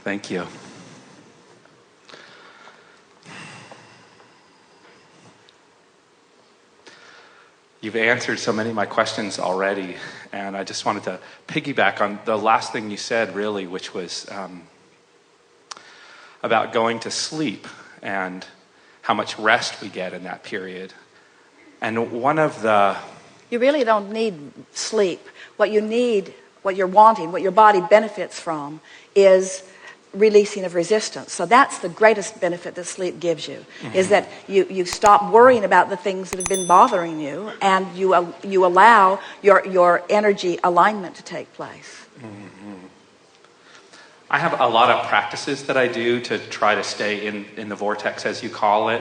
Thank you. You've answered so many of my questions already, and I just wanted to piggyback on the last thing you said, really, which was about going to sleep and how much rest we get in that period. And one of the... You really don't need sleep. What you need, what you're wanting, what your body benefits from is releasing of resistance. So that's the greatest benefit that sleep gives you, is that you stop worrying about the things that have been bothering you, and you allow your energy alignment to take place. I have a lot of practices that I do to try to stay in the vortex, as you call it.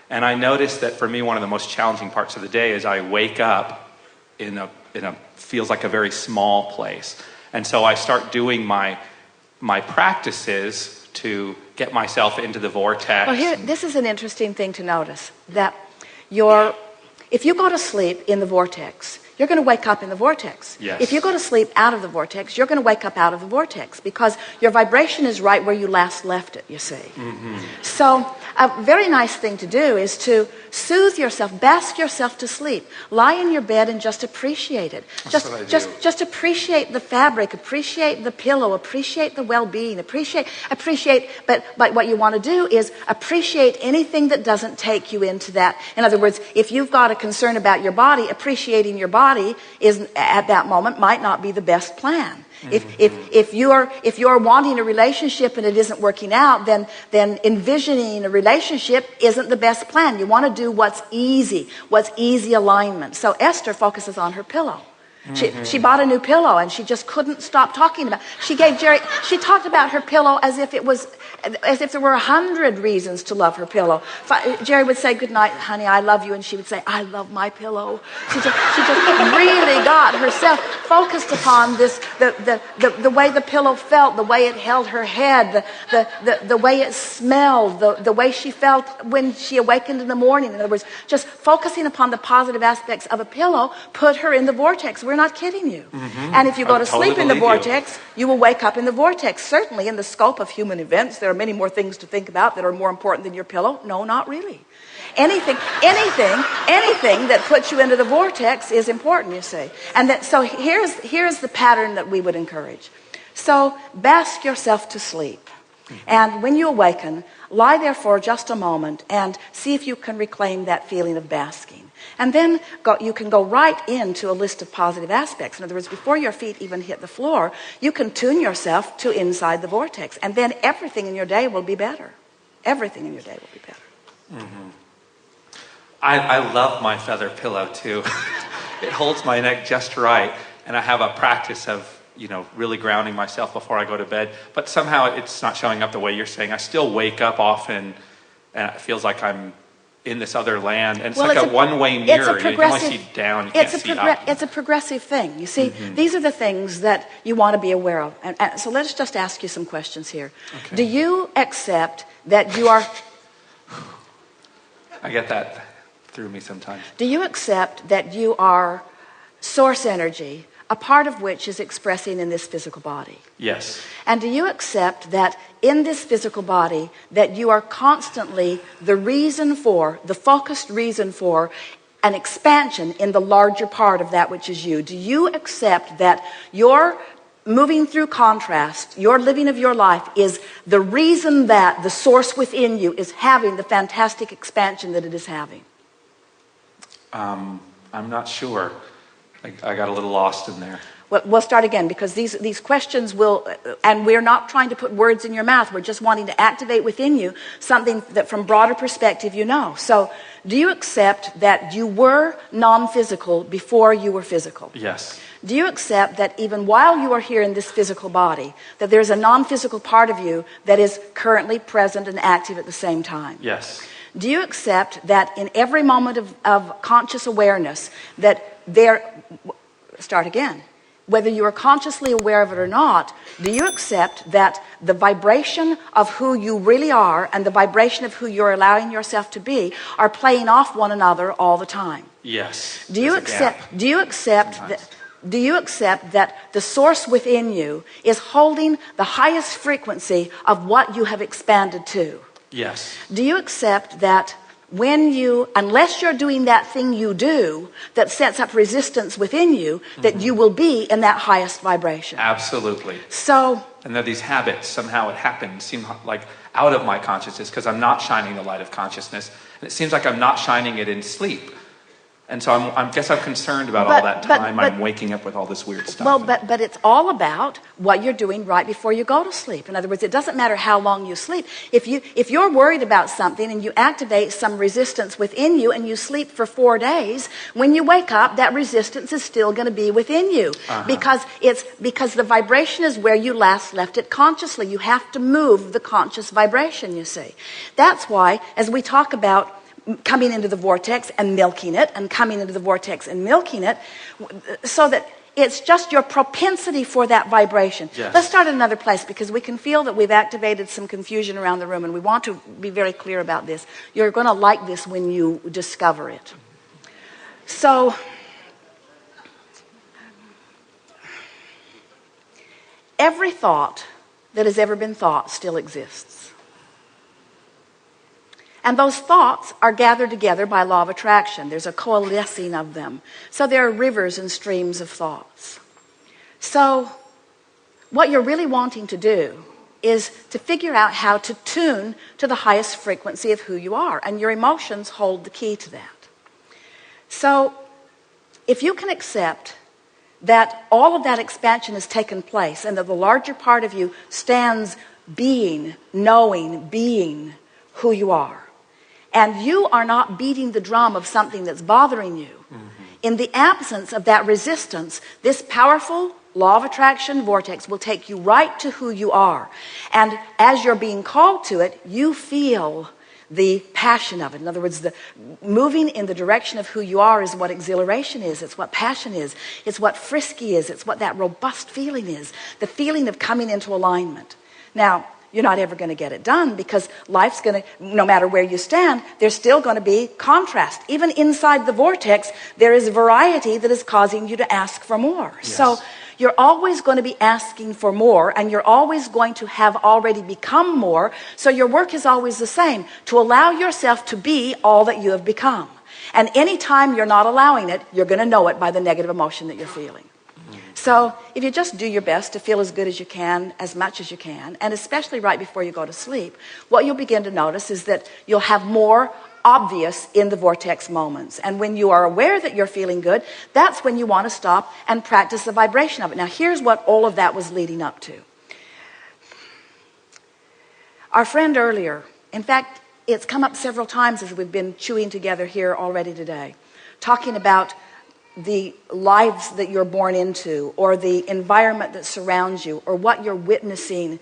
And I noticed that for me, one of the most challenging parts of the day is I wake up in a feels like a very small place. And so I start doing my practices to get myself into the vortex. Well, this is an interesting thing to notice, that if you go to sleep in the vortex, you're going to wake up in the vortex. Yes. If you go to sleep out of the vortex, you're going to wake up out of the vortex, because your vibration is right where you last left it, you see. So a very nice thing to do is to soothe yourself, bask yourself to sleep. Lie in your bed and just appreciate it. Just appreciate the fabric, appreciate the pillow, appreciate the well-being, appreciate. But what you want to do is appreciate anything that doesn't take you into that. In other words, if you've got a concern about your body, appreciating your body is at that moment might not be the best plan. If you're wanting a relationship and it isn't working out, then envisioning a relationship isn't the best plan. You want to do what's easy alignment. So Esther focuses on her pillow. She bought a new pillow and she just couldn't stop talking about it. She talked about her pillow as if there were 100 reasons to love her pillow. Jerry would say, "Good night, honey, I love you," and she would say, "I love my pillow." She just really got herself focused upon this, the way the pillow felt, the way it held her head, the way it smelled, the way she felt when she awakened in the morning. In other words, just focusing upon the positive aspects of a pillow put her in the vortex. We're not kidding you. And if you go to sleep in the vortex, you will wake up in the vortex. Certainly in the scope of human events, there are many more things to think about that are more important than your pillow. No, not really. Anything that puts you into the vortex is important, you see. And so here's the pattern that we would encourage. So bask yourself to sleep. And when you awaken, lie there for just a moment and see if you can reclaim that feeling of basking. And then you can go right into a list of positive aspects. In other words, before your feet even hit the floor, you can tune yourself to inside the vortex. And then everything in your day will be better. Everything in your day will be better. I love my feather pillow too. It holds my neck just right. And I have a practice of, really grounding myself before I go to bed. But somehow it's not showing up the way you're saying. I still wake up often and it feels like I'm in this other land, and it's like a one-way mirror. You can only see down, you can't see up. It's a progressive thing. You see, these are the things that you want to be aware of. And so let's just ask you some questions here. Okay. Do you accept that you are... I get that through me sometimes. Do you accept that you are source energy, a part of which is expressing in this physical body? Yes. And do you accept that in this physical body that you are constantly the focused reason for an expansion in the larger part of that which is you? Do you accept that your moving through contrast, your living of your life is the reason that the source within you is having the fantastic expansion that it is having? I'm not sure. I got a little lost in there. Well, we'll start again, because these questions will, and we're not trying to put words in your mouth. We're just wanting to activate within you something that from broader perspective you know. So do you accept that you were non-physical before you were physical? Yes. Do you accept that even while you are here in this physical body, that there's a non-physical part of you that is currently present and active at the same time? Yes. Do you accept that in every moment of conscious awareness start again. Whether you are consciously aware of it or not, do you accept that the vibration of who you really are and the vibration of who you're allowing yourself to be are playing off one another all the time? Yes. Do you accept do you accept that the source within you is holding the highest frequency of what you have expanded to? Yes. Do you accept that unless you're doing that thing you do that sets up resistance within you, that you will be in that highest vibration? Absolutely. So, and there are these habits, somehow it happens, seem like out of my consciousness because I'm not shining the light of consciousness. And it seems like I'm not shining it in sleep. And so I guess I'm concerned about all that time I'm waking up with all this weird stuff. Well, but it's all about what you're doing right before you go to sleep. In other words, it doesn't matter how long you sleep. If you're worried about something and you activate some resistance within you and you sleep for 4 days, when you wake up, that resistance is still going to be within you. Because the vibration is where you last left it consciously. You have to move the conscious vibration, you see. That's why, as we talk about coming into the vortex and milking it, and coming into the vortex and milking it, so that it's just your propensity for that vibration. Yes. Let's start at another place, because we can feel that we've activated some confusion around the room, and we want to be very clear about this. You're going to like this when you discover it. So, every thought that has ever been thought still exists. And those thoughts are gathered together by law of attraction. There's a coalescing of them. So there are rivers and streams of thoughts. So what you're really wanting to do is to figure out how to tune to the highest frequency of who you are. And your emotions hold the key to that. So if you can accept that all of that expansion has taken place and that the larger part of you stands being, knowing, being who you are, and you are not beating the drum of something that's bothering you, in the absence of that resistance, this powerful law of attraction vortex will take you right to who you are. And as you're being called to it, you feel the passion of it. In other words, the moving in the direction of who you are is what exhilaration is. It's what passion is. It's what frisky is. It's what that robust feeling is. The feeling of coming into alignment. Now, you're not ever going to get it done, because life's going to, no matter where you stand, there's still going to be contrast. Even inside the vortex, there is variety that is causing you to ask for more. Yes. So you're always going to be asking for more, and you're always going to have already become more. So your work is always the same, to allow yourself to be all that you have become. And anytime you're not allowing it, you're going to know it by the negative emotion that you're feeling. So if you just do your best to feel as good as you can, as much as you can, and especially right before you go to sleep, what you'll begin to notice is that you'll have more obvious in the vortex moments. And when you are aware that you're feeling good, that's when you want to stop and practice the vibration of it. Now, here's what all of that was leading up to. Our friend earlier, in fact, it's come up several times as we've been chewing together here already today, talking about the lives that you're born into, or the environment that surrounds you, or what you're witnessing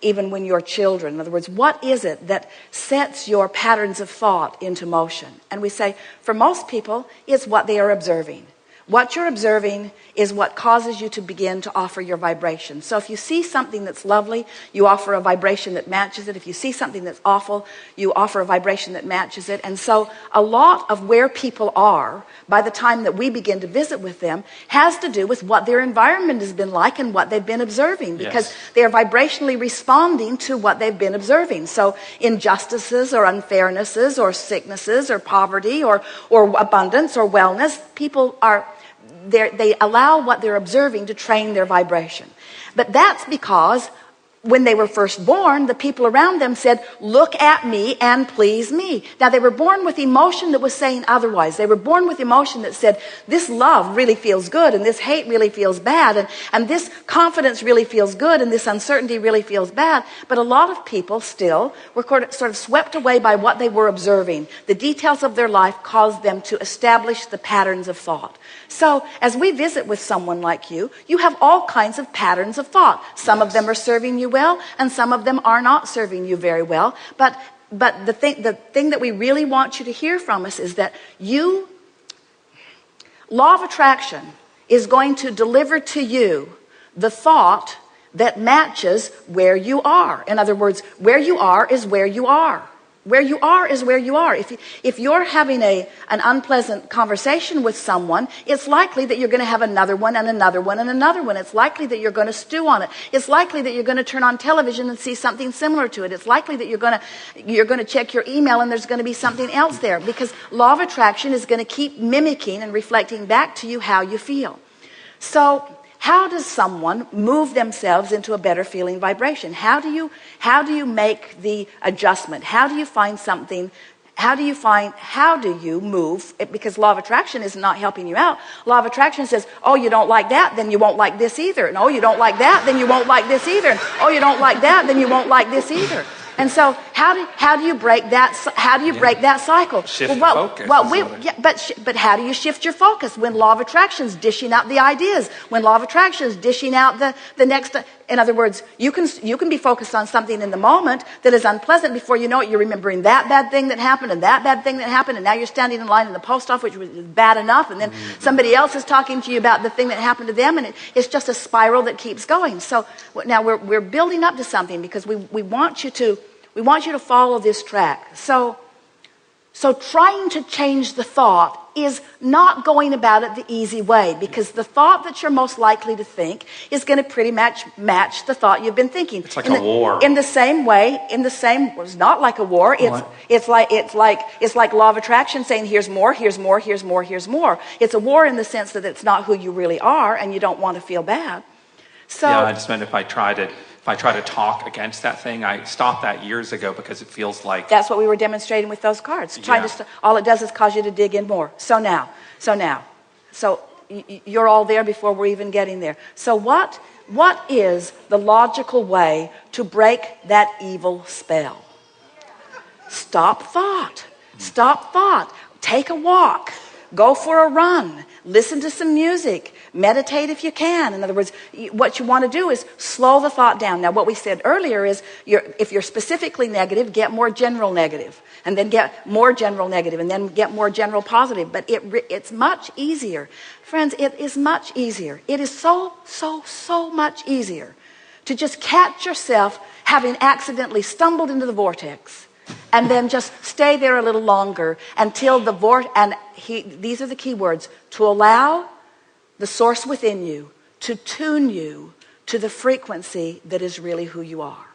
even when you're children. In other words, what is it that sets your patterns of thought into motion? And we say, for most people, it's what they are observing. What you're observing is what causes you to begin to offer your vibration. So if you see something that's lovely, you offer a vibration that matches it. If you see something that's awful, you offer a vibration that matches it. And so a lot of where people are by the time that we begin to visit with them has to do with what their environment has been like and what they've been observing, because they are vibrationally responding to what they've been observing. So injustices or unfairnesses or sicknesses or poverty or abundance or wellness, people are they allow what they're observing to train their vibration. But that's because when they were first born, the people around them said, look at me and please me. Now, they were born with emotion that was saying otherwise. They were born with emotion that said, this love really feels good, and this hate really feels bad, and this confidence really feels good, and this uncertainty really feels bad. But a lot of people still were sort of swept away by what they were observing. The details of their life caused them to establish the patterns of thought. So as we visit with someone like you, you have all kinds of patterns of thought. Some of them are serving you well, and some of them are not serving you very well. But the thing that we really want you to hear from us is that law of attraction is going to deliver to you the thought that matches where you are. In other words, where you are is where you are. Where you are is where you are. If you're having an unpleasant conversation with someone, it's likely that you're going to have another one and another one and another one. It's likely that you're going to stew on it. It's likely that you're going to turn on television and see something similar to it. It's likely that you're going to check your email and there's going to be something else there, because law of attraction is going to keep mimicking and reflecting back to you how you feel. So how does someone move themselves into a better feeling vibration? How do you make the adjustment? How do you find something? How do you move? Because law of attraction is not helping you out. Law of attraction says, oh, you don't like that, then you won't like this either. And oh, you don't like that, then you won't like this either. And oh, you don't like that, then you won't like this either. And so, how do you break that? How do you break that cycle? Shift focus. But how do you shift your focus when law of attraction is dishing out the ideas? When law of attraction is dishing out the next. In other words, you can be focused on something in the moment that is unpleasant. Before you know it, you're remembering that bad thing that happened and that bad thing that happened, and now you're standing in line in the post office, which was bad enough, and then somebody else is talking to you about the thing that happened to them, and it's just a spiral that keeps going. So now we're building up to something, because we want you to follow this track. So trying to change the thought is not going about it the easy way, because the thought that you're most likely to think is going to pretty much match the thought you've been thinking. It's like a war. In the same way, it's not like a war. It's like law of attraction saying here's more, here's more, here's more, here's more. It's a war in the sense that it's not who you really are, and you don't want to feel bad. So yeah, I just meant if I try to talk against that thing, I stopped that years ago, because it feels like... That's what we were demonstrating with those cards. All it does is cause you to dig in more. So you're all there before we're even getting there. So what is the logical way to break that evil spell? Stop thought. Stop thought. Take a walk. Go for a run. Listen to some music. Meditate if you can. In other words, what you want to do is slow the thought down. Now, what we said earlier is if you're specifically negative, get more general negative, and then get more general negative, and then get more general positive. But it's much easier. Friends, it is much easier. It is so much easier to just catch yourself having accidentally stumbled into the vortex, and then just stay there a little longer until the these are the key words: to allow the source within you to tune you to the frequency that is really who you are.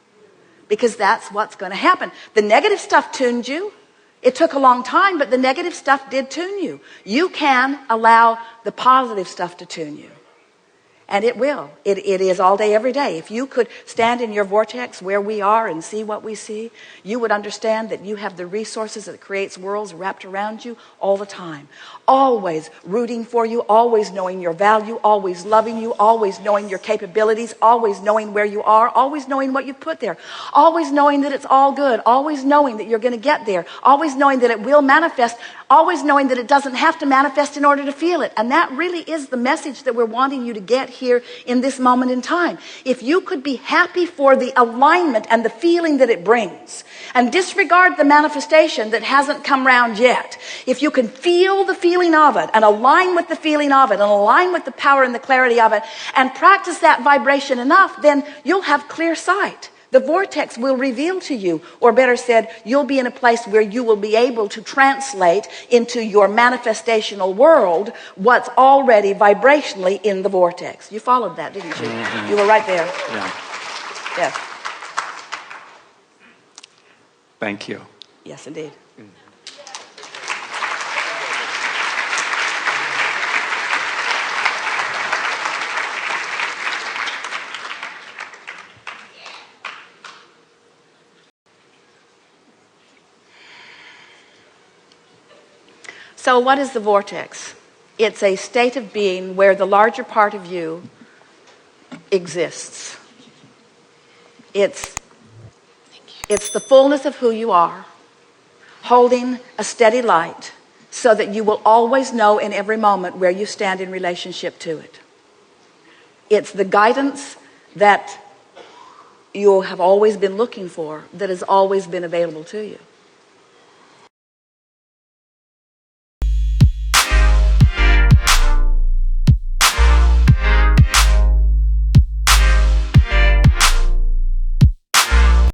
Because that's what's going to happen. The negative stuff tuned you. It took a long time, but the negative stuff did tune you. You can allow the positive stuff to tune you. And it will. It is all day, every day. If you could stand in your vortex where we are and see what we see, you would understand that you have the resources that creates worlds wrapped around you all the time. Always rooting for you, always knowing your value, always loving you, always knowing your capabilities, always knowing where you are, always knowing what you put there, always knowing that it's all good, always knowing that you're going to get there, always knowing that it will manifest, always knowing that it doesn't have to manifest in order to feel it. And that really is the message that we're wanting you to get here in this moment in time. If you could be happy for the alignment and the feeling that it brings, and disregard the manifestation that hasn't come round yet, if you can feel the feeling of it and align with the feeling of it and align with the power and the clarity of it and practice that vibration enough, then you'll have clear sight. The vortex will reveal to you, or better said, you'll be in a place where you will be able to translate into your manifestational world what's already vibrationally in the vortex. You followed that, didn't you? Mm-hmm. You were right there. Yeah. Yes. Thank you. Yes, indeed. So what is the vortex? It's a state of being where the larger part of you exists. It's the fullness of who you are, holding a steady light so that you will always know in every moment where you stand in relationship to it. It's the guidance that you have always been looking for, that has always been available to you.